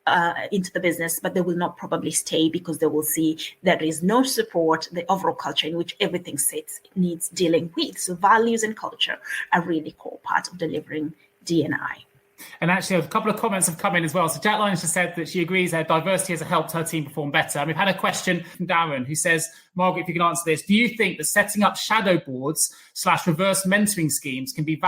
into the business, but they will not probably stay because they will see there is no support. The overall culture in which everything sits needs dealing with. So values and culture are really core part of delivering D&I. And actually, a couple of comments have come in as well. So Jack Lyons just said that she agrees that diversity has helped her team perform better. And we've had a question from Darren who says, Margaret, if you can answer this, do you think that setting up shadow boards / reverse mentoring schemes can be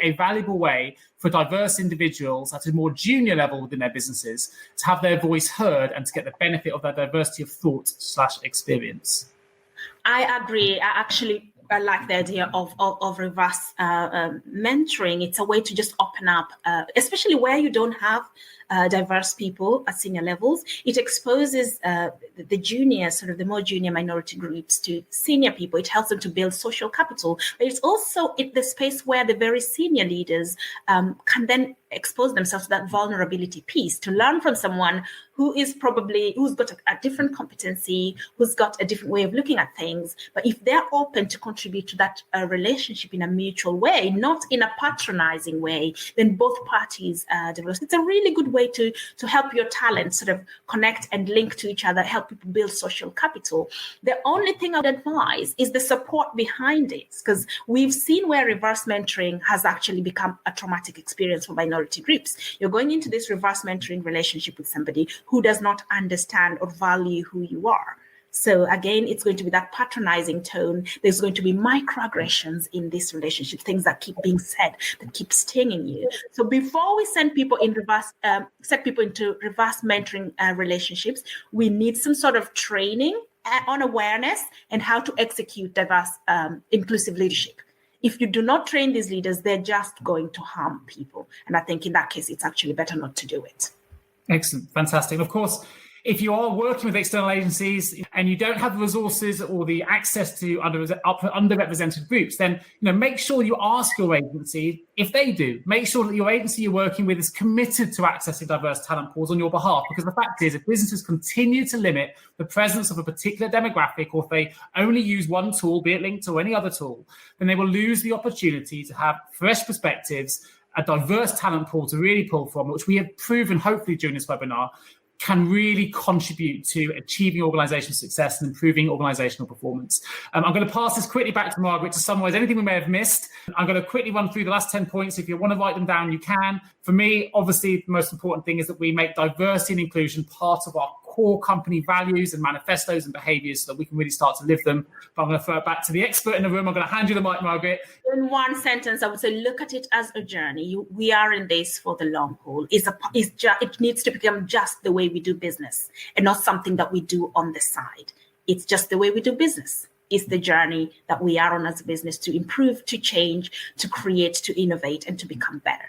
a valuable way for diverse individuals at a more junior level within their businesses to have their voice heard and to get the benefit of their diversity of thought / experience? I agree. I like the idea of reverse mentoring. It's a way to just open up, especially where you don't have diverse people at senior levels. It exposes the junior, sort of the more junior minority groups to senior people. It helps them to build social capital. But it's also the space where the very senior leaders can then expose themselves to that vulnerability piece, to learn from someone who's got a different competency, who's got a different way of looking at things. But if they're open to contribute to that relationship in a mutual way, not in a patronizing way, then both parties develop. It's a really good way to help your talent sort of connect and link to each other, help people build social capital. The only thing I would advise is the support behind it, because we've seen where reverse mentoring has actually become a traumatic experience for minority groups. You're going into this reverse mentoring relationship with somebody who does not understand or value who you are. So again, it's going to be that patronizing tone. There's going to be microaggressions in this relationship, things that keep being said, that keep stinging you. So before we set people into reverse mentoring relationships, we need some sort of training on awareness and how to execute diverse, inclusive leadership. If you do not train these leaders, they're just going to harm people. And I think in that case, it's actually better not to do it. Excellent. Fantastic. Of course, If you are working with external agencies and you don't have the resources or the access to underrepresented groups, then make sure you ask your agency if they do. Make sure that your agency you're working with is committed to accessing diverse talent pools on your behalf. Because the fact is, if businesses continue to limit the presence of a particular demographic, or if they only use one tool, be it LinkedIn or any other tool, then they will lose the opportunity to have fresh perspectives, a diverse talent pool to really pull from, which we have proven, hopefully, during this webinar, can really contribute to achieving organizational success and improving organizational performance. I'm going to pass this quickly back to Margaret to summarize anything we may have missed. I'm going to quickly run through the last 10 points. If you want to write them down, you can. For me, obviously, the most important thing is that we make diversity and inclusion part of our core company values and manifestos and behaviors so that we can really start to live them. But I'm going to throw it back to the expert in the room. I'm going to hand you the mic, Margaret. In one sentence, I would say, look at it as a journey. We are in this for the long haul. It needs to become just the way we do business and not something that we do on the side. It's just the way we do business. It's the journey that we are on as a business to improve, to change, to create, to innovate, and to become better.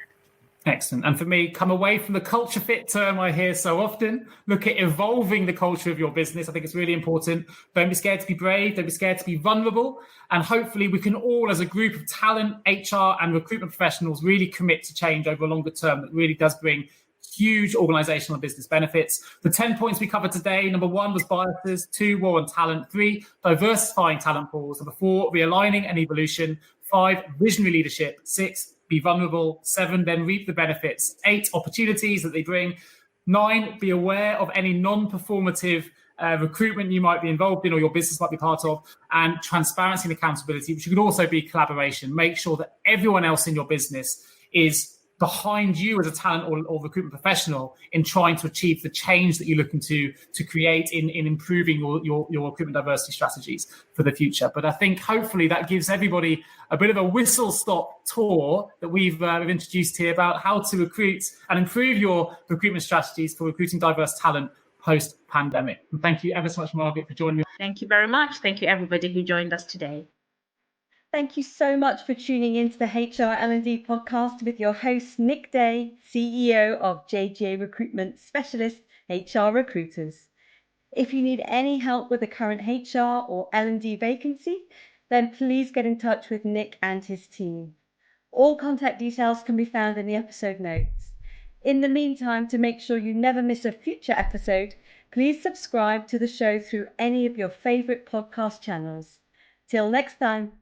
Excellent. And for me, come away from the culture fit term I hear so often. Look at evolving the culture of your business. I think it's really important. Don't be scared to be brave. Don't be scared to be vulnerable. And hopefully we can all, as a group of talent, HR and recruitment professionals, really commit to change over a longer term that really does bring huge organizational and business benefits. The 10 points we covered today: number 1 was biases, 2, war on talent, 3, diversifying talent pools, number 4, realigning and evolution, 5, visionary leadership, 6, be vulnerable, 7, then reap the benefits, 8, opportunities that they bring, 9, be aware of any non-performative recruitment you might be involved in or your business might be part of, and transparency and accountability, which could also be collaboration. Make sure that everyone else in your business is behind you as a talent or recruitment professional in trying to achieve the change that you're looking to create in improving your recruitment diversity strategies for the future. But I think hopefully that gives everybody a bit of a whistle-stop tour that we've introduced here about how to recruit and improve your recruitment strategies for recruiting diverse talent post-pandemic. And thank you ever so much, Margaret, for joining me. Thank you very much. Thank you, everybody who joined us today. Thank you so much for tuning into the HR L&D podcast with your host, Nick Day, CEO of JGA Recruitment, specialist HR recruiters. If you need any help with a current HR or L&D vacancy, then please get in touch with Nick and his team. All contact details can be found in the episode notes. In the meantime, to make sure you never miss a future episode, please subscribe to the show through any of your favorite podcast channels. Till next time.